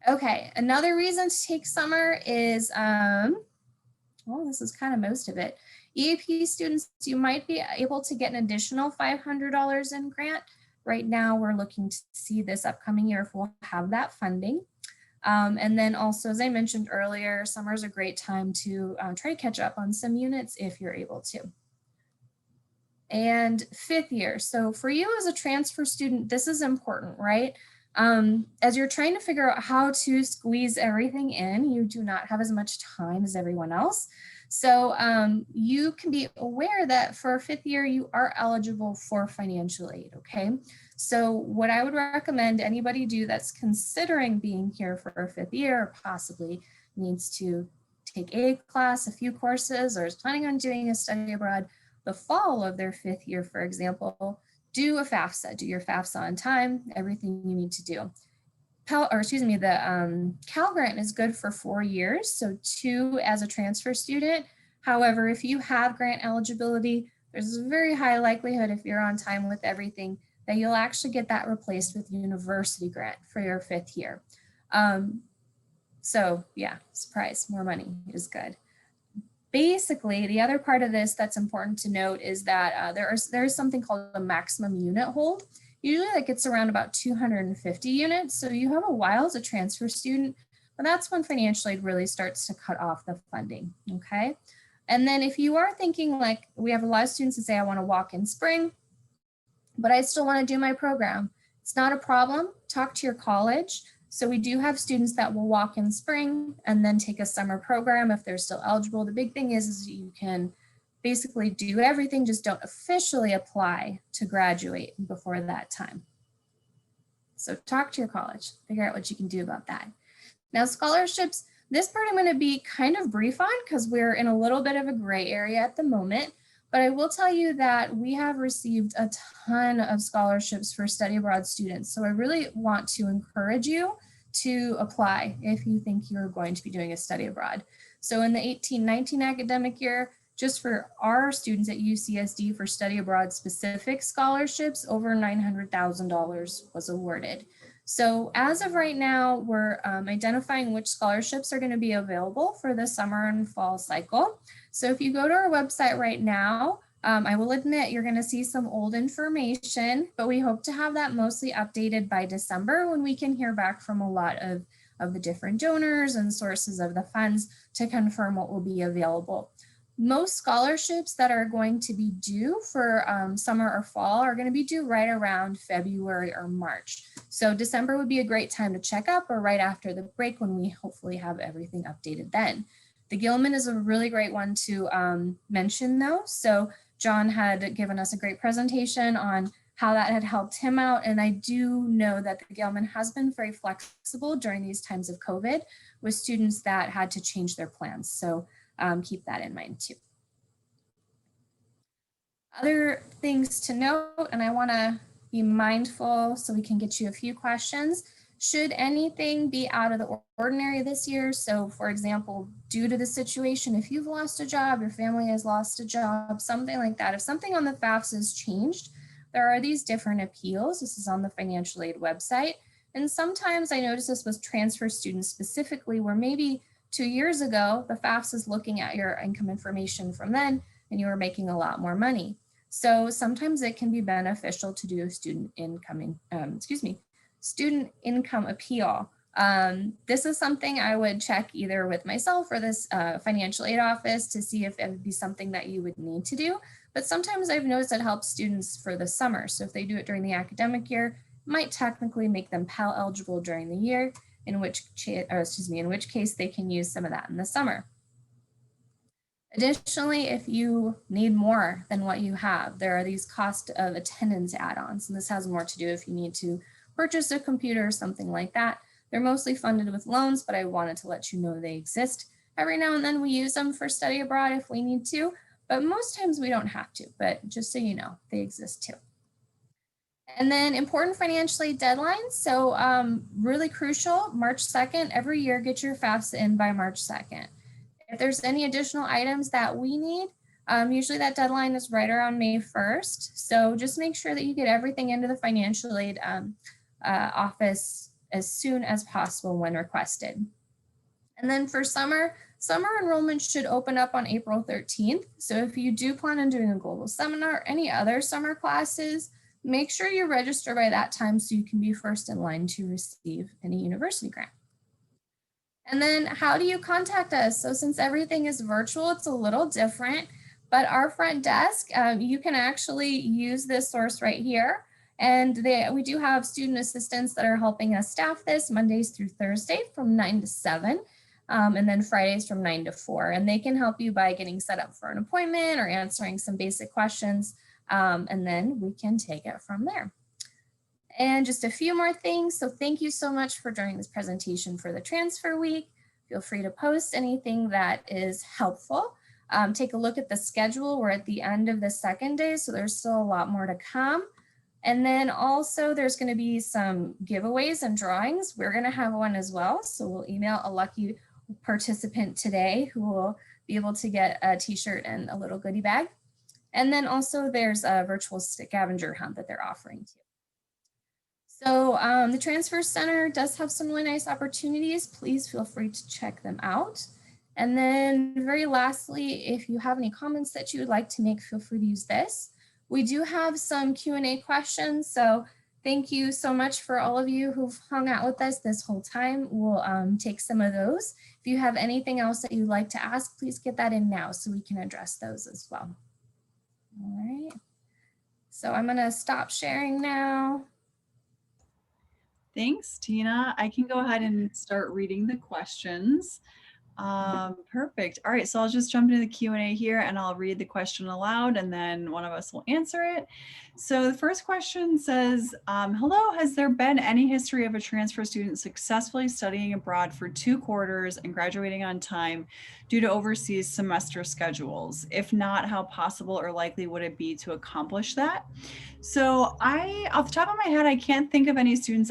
Okay, another reason to take summer is, well, this is kind of most of it. EAP students, you might be able to get an additional $500 in grant. Right now, we're looking to see this upcoming year if we'll have that funding. And then also, as I mentioned earlier, summer is a great time to try to catch up on some units if you're able to. And 5th year. So for you as a transfer student, this is important, right? As you're trying to figure out how to squeeze everything in, you do not have as much time as everyone else. So you can be aware that for 5th year, you are eligible for financial aid, okay? So what I would recommend anybody do that's considering being here for a 5th year, or possibly needs to take a class, a few courses, or is planning on doing a study abroad the fall of their 5th year, for example, do a FAFSA, do your FAFSA on time, everything you need to do. The Cal Grant is good for 4 years, so 2 as a transfer student. However, if you have grant eligibility, there's a very high likelihood if you're on time with everything that you'll actually get that replaced with university grant for your 5th year. So yeah, surprise, more money is good. Basically, the other part of this that's important to note is that there is something called a maximum unit hold. Usually that gets around about 250 units. So you have a while as a transfer student, but that's when financial aid really starts to cut off the funding, okay? And then if you are thinking like, we have a lot of students that say, I wanna walk in spring, but I still wanna do my program. It's not a problem, talk to your college. So we do have students that will walk in spring and then take a summer program if they're still eligible. The big thing is you can basically do everything, just don't officially apply to graduate before that time. So talk to your college, figure out what you can do about that. Now scholarships, this part I'm going to be kind of brief on because we're in a little bit of a gray area at the moment, but I will tell you that we have received a ton of scholarships for study abroad students. So I really want to encourage you to apply if you think you're going to be doing a study abroad. So in the 18-19 academic year, just for our students at UCSD for study abroad specific scholarships, over $900,000 was awarded. So as of right now, we're identifying which scholarships are going to be available for the summer and fall cycle. So if you go to our website right now, I will admit you're going to see some old information, but we hope to have that mostly updated by December when we can hear back from a lot of the different donors and sources of the funds to confirm what will be available. Most scholarships that are going to be due for summer or fall are going to be due right around February or March. So December would be a great time to check up, or right after the break when we hopefully have everything updated then. The Gilman is a really great one to mention though. So John had given us a great presentation on how that had helped him out. And I do know that the Gilman has been very flexible during these times of COVID with students that had to change their plans. So keep that in mind too. Other things to note, and I want to be mindful so we can get you a few questions. Should anything be out of the ordinary this year, so for example, due to the situation, if you've lost a job, your family has lost a job, something like that, if something on the FAFSA has changed, there are these different appeals. This is on the financial aid website. And sometimes I notice this with transfer students specifically, where maybe 2 years ago, the FAFSA is looking at your income information from then, and you were making a lot more money. So sometimes it can be beneficial to do a student income appeal. This is something I would check either with myself or this financial aid office to see if it would be something that you would need to do. But sometimes I've noticed it helps students for the summer. So if they do it during the academic year, it might technically make them Pell eligible during the year, in which case they can use some of that in the summer. Additionally, if you need more than what you have, there are these cost of attendance add-ons, and this has more to do if you need to purchase a computer or something like that. They're mostly funded with loans, but I wanted to let you know they exist. Every now and then we use them for study abroad if we need to, but most times we don't have to, but just so you know, they exist too. And then important financial aid deadlines. So really crucial, March 2nd, every year get your FAFSA in by March 2nd. If there's any additional items that we need, usually that deadline is right around May 1st. So just make sure that you get everything into the financial aid office as soon as possible when requested. And then for summer enrollment should open up on April 13th. So if you do plan on doing a global seminar or any other summer classes, make sure you register by that time so you can be first in line to receive any university grant. And then how do you contact us? So since everything is virtual, it's a little different, but our front desk, you can actually use this source right here. And we do have student assistants that are helping us staff this Mondays through Thursday from 9 to 7, and then Fridays from 9 to 4. And they can help you by getting set up for an appointment or answering some basic questions, and then we can take it from there. And just a few more things. So thank you so much for joining this presentation for the transfer week. Feel free to post anything that is helpful. Take a look at the schedule. We're at the end of the second day, so there's still a lot more to come. And then also there's going to be some giveaways and drawings. We're going to have one as well. So we'll email a lucky participant today who will be able to get a t-shirt and a little goodie bag. And then also there's a virtual scavenger hunt that they're offering too. So the Transfer Center does have some really nice opportunities. Please feel free to check them out. And then very lastly, if you have any comments that you would like to make, feel free to use this. We do have some Q&A questions. So thank you so much for all of you who've hung out with us this whole time. We'll take some of those. If you have anything else that you'd like to ask, please get that in now so we can address those as well. All right. So I'm going to stop sharing now. Thanks, Tina. I can go ahead and start reading the questions. Perfect. All right, so I'll just jump into the Q&A here and I'll read the question aloud and then one of us will answer it. So the first question says, hello, has there been any history of a transfer student successfully studying abroad for 2 quarters and graduating on time due to overseas semester schedules? If not, how possible or likely would it be to accomplish that? So off the top of my head, I can't think of any students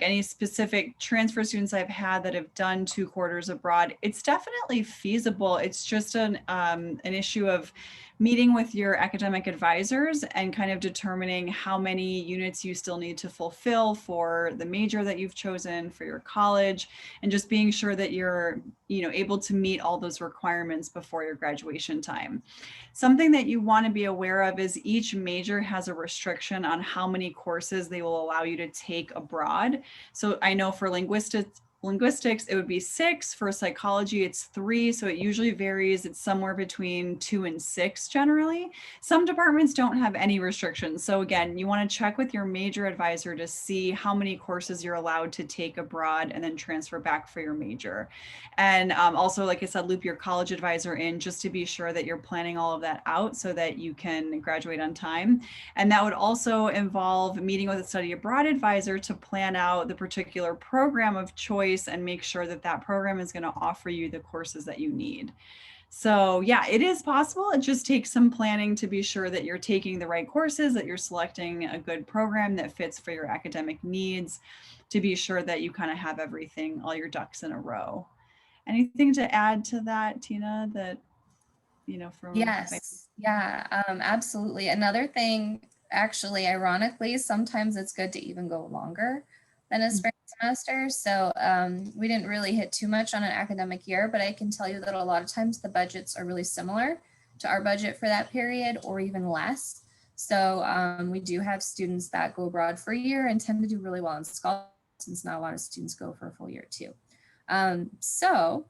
any specific transfer students I've had that have done 2 quarters abroad. It's definitely feasible. It's just an issue of meeting with your academic advisors and kind of determining how many units you still need to fulfill for the major that you've chosen for your college, and just being sure that you're able to meet all those requirements before your graduation time. Something that you want to be aware of is each major has a restriction on how many courses they will allow you to take abroad. So I know for linguistics, it would be 6. For psychology, it's 3. So it usually varies. It's somewhere between 2 and 6 generally. Some departments don't have any restrictions. So again, you want to check with your major advisor to see how many courses you're allowed to take abroad and then transfer back for your major. And also, like I said, loop your college advisor in just to be sure that you're planning all of that out so that you can graduate on time. And that would also involve meeting with a study abroad advisor to plan out the particular program of choice and make sure that that program is going to offer you the courses that you need. So yeah, it is possible. It just takes some planning to be sure that you're taking the right courses, that you're selecting a good program that fits for your academic needs, to be sure that you kind of have everything, all your ducks in a row. Anything to add to that, Tina, that, from Yes, yeah, absolutely. Another thing, actually, ironically, sometimes it's good to even go longer than a spring semester. So we didn't really hit too much on an academic year, but I can tell you that a lot of times the budgets are really similar to our budget for that period or even less. So we do have students that go abroad for a year and tend to do really well in scholarships, since not a lot of students go for a full year too. So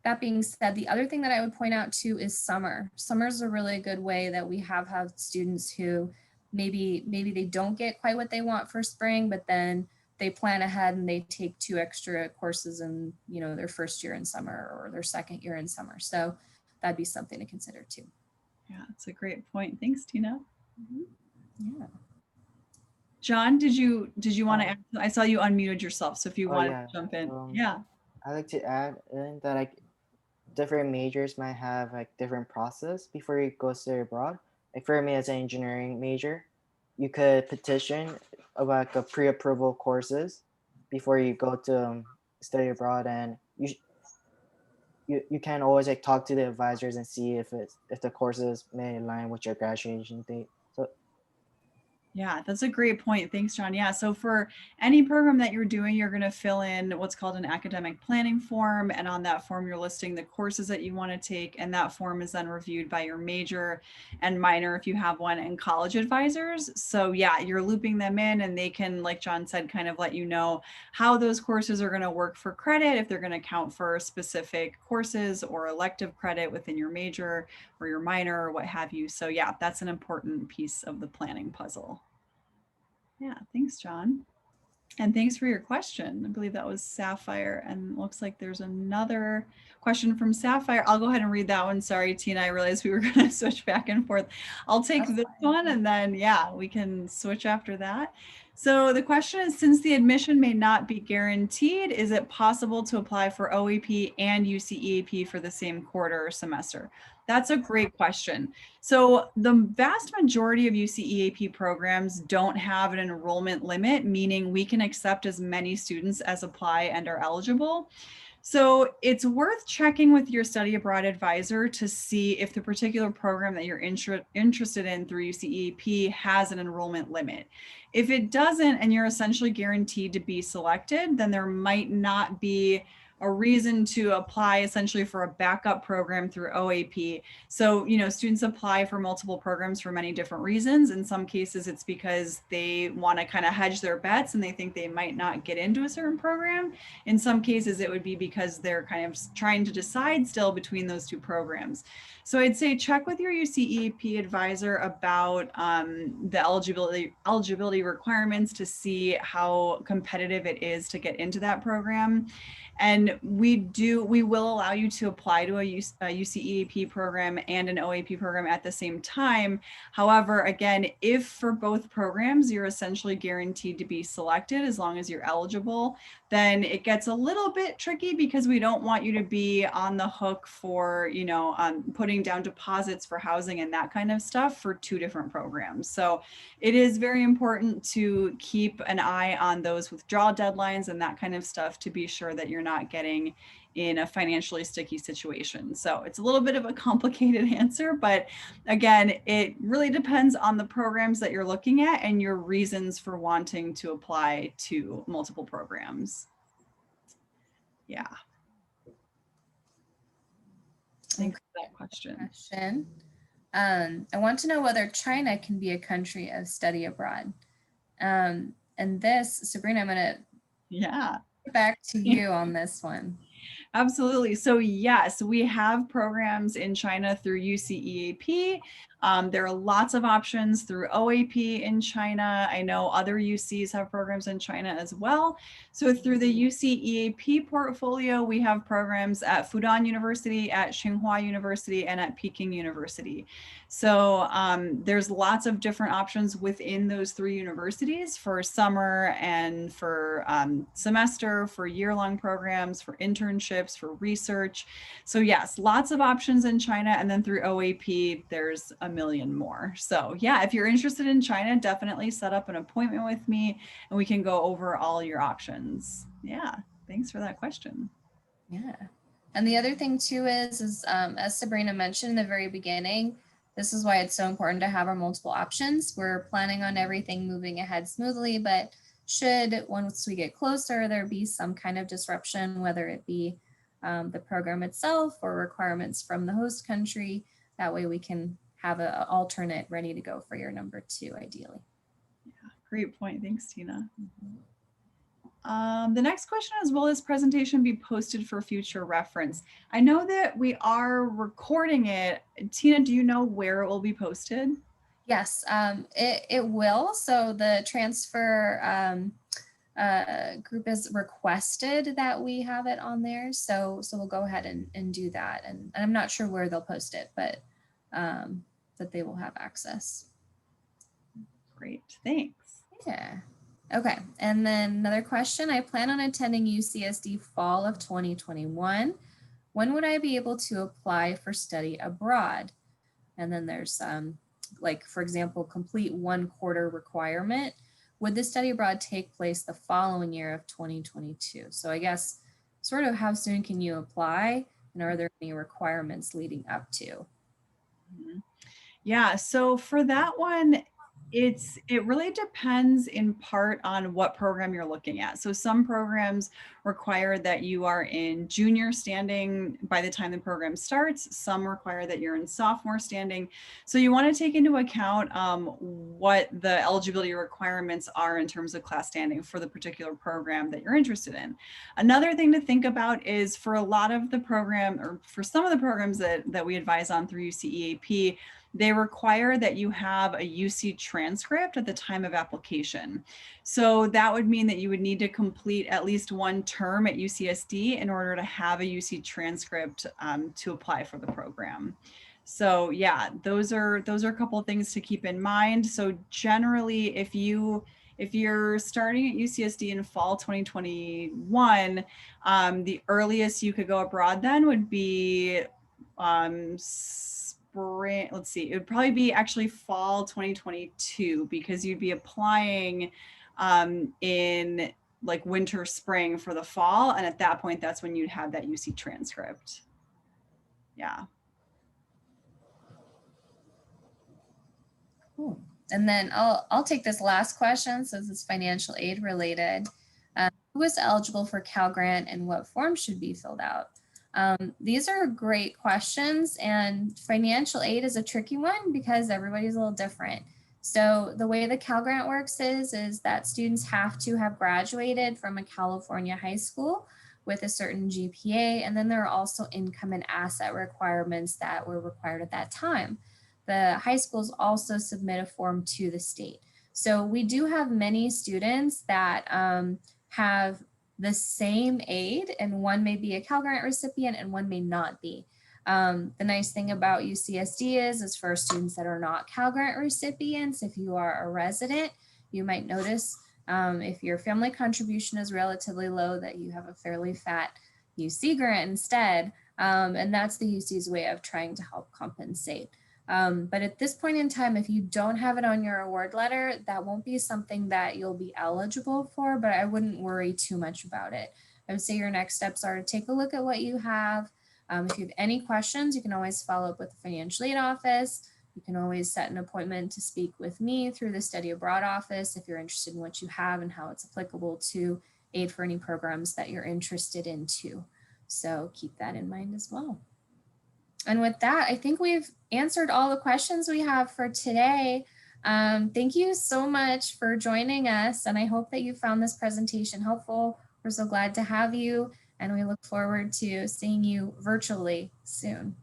that being said, the other thing that I would point out too is summer. Summer is a really good way that we have students who maybe they don't get quite what they want for spring, but then they plan ahead and they take 2 extra courses in, their first year in summer or their second year in summer. So that'd be something to consider too. Yeah, that's a great point. Thanks, Tina. Yeah. John, did you want to Um, add? I saw you unmuted yourself, so if you oh wanted to yeah. jump in. Um, Yeah. I like to add in that like different majors might have like different process before you go study abroad. Like for me as an engineering major, you could petition about like, a pre-approval courses before you go to study abroad, and you can always like talk to the advisors and see if the courses may align with your graduation date. So Yeah, that's a great point. Thanks, John. Yeah, so for any program that you're doing, you're going to fill in what's called an academic planning form. And on that form, you're listing the courses that you want to take. And that form is then reviewed by your major and minor, if you have one, and college advisors. So yeah, you're looping them in and they can, like John said, kind of let you know how those courses are going to work for credit, if they're going to count for specific courses or elective credit within your major or your minor or what have you. So yeah, that's an important piece of the planning puzzle. Yeah, thanks, John. And thanks for your question. I believe that was Sapphire. And looks like there's another question from Sapphire. I'll go ahead and read that one. Sorry, Tina, I realized we were going to switch back and forth. I'll take That's this fine. one and then, yeah, we can switch after that. So the question is, since the admission may not be guaranteed, is it possible to apply for OAP and UCEAP for the same quarter or semester? That's a great question. So the vast majority of UCEAP programs don't have an enrollment limit, meaning we can accept as many students as apply and are eligible. So it's worth checking with your study abroad advisor to see if the particular program that you're interested in through UCEAP has an enrollment limit. If it doesn't, and you're essentially guaranteed to be selected, then there might not be a reason to apply essentially for a backup program through OAP. So, students apply for multiple programs for many different reasons. In some cases, it's because they want to kind of hedge their bets and they think they might not get into a certain program. In some cases, it would be because they're kind of trying to decide still between those two programs. So I'd say check with your UCEAP advisor about the eligibility requirements to see how competitive it is to get into that program. And we will allow you to apply to a UCEAP program and an OAP program at the same time. However, again, if for both programs you're essentially guaranteed to be selected as long as you're eligible, then it gets a little bit tricky because we don't want you to be on the hook for, putting down deposits for housing and that kind of stuff for two different programs. So it is very important to keep an eye on those withdrawal deadlines and that kind of stuff to be sure that you're not getting in a financially sticky situation. So it's a little bit of a complicated answer, but again, it really depends on the programs that you're looking at and your reasons for wanting to apply to multiple programs. Yeah. Thanks for that question. I want to know whether China can be a country of study abroad. And this, Sabrina, I'm going to get back to you on this one. Absolutely. So yes, we have programs in China through UCEAP. There are lots of options through OAP in China. I know other UCs have programs in China as well. So through the UCEAP portfolio, we have programs at Fudan University, at Tsinghua University, and at Peking University. So there's lots of different options within those three universities for summer and for semester, for year-long programs, for internships, internships, for research. So yes, lots of options in China. And then through OAP, there's a million more. So yeah, if you're interested in China, definitely set up an appointment with me and we can go over all your options. Yeah, thanks for that question. Yeah. And the other thing too is as Sabrina mentioned in the very beginning, this is why it's so important to have our multiple options. We're planning on everything moving ahead smoothly, but should, once we get closer, there be some kind of disruption, whether it be the program itself or requirements from the host country, that way we can have an alternate ready to go for your number 2, ideally. Yeah, great point. Thanks, Tina. The next question is, will this presentation be posted for future reference? I know that we are recording it. Tina, do you know where it will be posted? Yes, it will. So the transfer group is requested that we have it on there. So we'll go ahead and do that. And I'm not sure where they'll post it, but that they will have access. Great, thanks. Yeah. Okay, and then another question. I plan on attending UCSD fall of 2021. When would I be able to apply for study abroad? And then there's like, for example, complete 1 quarter requirement. Would the study abroad take place the following year of 2022? So I guess sort of how soon can you apply, and are there any requirements leading up to? Yeah, so for that one, it really depends in part on what program you're looking at. So some programs require that you are in junior standing by the time the program starts. Some require that you're in sophomore standing. So you want to take into account what the eligibility requirements are in terms of class standing for the particular program that you're interested in. Another thing to think about is for a lot of the program, or for some of the programs that we advise on through UCEAP, they require that you have a UC transcript at the time of application. So that would mean that you would need to complete at least 1 term at UCSD in order to have a UC transcript to apply for the program. So yeah, those are a couple of things to keep in mind. So generally, if you're starting at UCSD in fall 2021, the earliest you could go abroad then would be spring, let's see, it would probably be actually fall 2022, because you'd be applying in like winter, spring for the fall. And at that point, that's when you'd have that UC transcript. Yeah. Cool. And then I'll take this last question since it's financial aid related. Who is eligible for Cal Grant and what forms should be filled out? These are great questions, and financial aid is a tricky one because everybody's a little different. So the way the Cal Grant works is that students have to have graduated from a California high school with a certain GPA, and then there are also income and asset requirements that were required at that time. The high schools also submit a form to the state. So we do have many students that have the same aid, and one may be a Cal Grant recipient and one may not be. The nice thing about UCSD is for students that are not Cal Grant recipients, if you are a resident, you might notice if your family contribution is relatively low that you have a fairly fat UC grant instead. And that's the UC's way of trying to help compensate. But at this point in time, if you don't have it on your award letter, that won't be something that you'll be eligible for, but I wouldn't worry too much about it. I would say your next steps are to take a look at what you have. If you have any questions, you can always follow up with the financial aid office. You can always set an appointment to speak with me through the study abroad office if you're interested in what you have and how it's applicable to aid for any programs that you're interested in too. So keep that in mind as well. And with that, I think we've answered all the questions we have for today. Thank you so much for joining us, and I hope that you found this presentation helpful. We're so glad to have you, and we look forward to seeing you virtually soon.